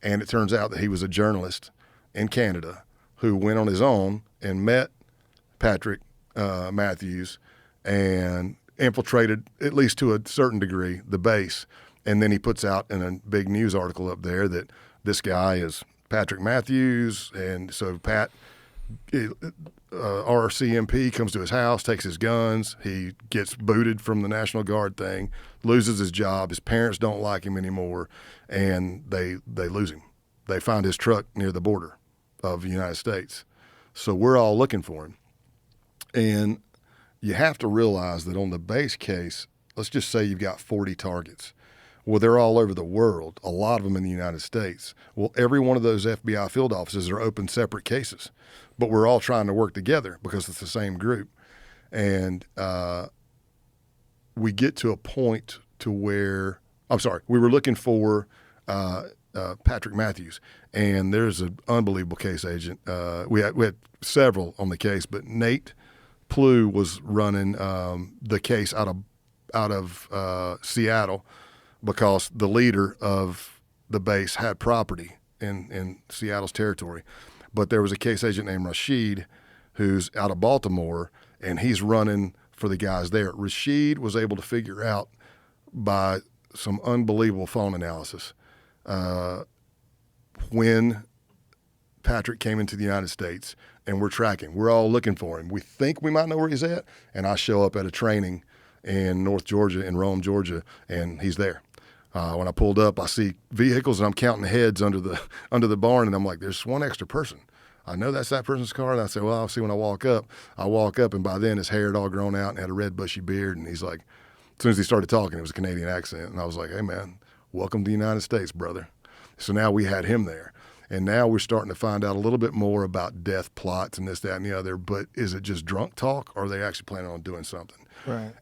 And it turns out that he was a journalist in Canada who went on his own and met Patrick Matthews and infiltrated, at least to a certain degree, the base. And then he puts out in a big news article up there that this guy is Patrick Matthews. And so RCMP comes to his house, takes his guns. He gets booted from the National Guard thing, loses his job. His parents don't like him anymore, and they lose him. They find his truck near the border of the United States. So we're all looking for him. And you have to realize that on the base case, let's just say you've got 40 targets. Well, they're all over the world, a lot of them in the United States. Well, every one of those FBI field offices are open separate cases, but we're all trying to work together because it's the same group. And we get to a point to where, we were looking for Patrick Matthews, and there's an unbelievable case agent. We had several on the case, but Nate Plew was running the case out of Seattle, because the leader of the base had property in Seattle's territory. But there was a case agent named Rashid who's out of Baltimore, and he's running for the guys there. Rashid was able to figure out by some unbelievable phone analysis when Patrick came into the United States, and we're tracking. We're all looking for him. We think we might know where he's at, and I show up at a training in North Georgia, in Rome, Georgia, and he's there. When I pulled up, I see vehicles, and I'm counting heads under the barn, and I'm like, there's one extra person. I know that's that person's car. And I say, well, I'll see when I walk up. I walk up, and by then his hair had all grown out and had a red bushy beard. And he's like, as soon as he started talking, it was a Canadian accent. And I was like, hey, man, welcome to the United States, brother. So now we had him there. And now we're starting to find out a little bit more about death plots and this, that, and the other. But is it just drunk talk, or are they actually planning on doing something? Right.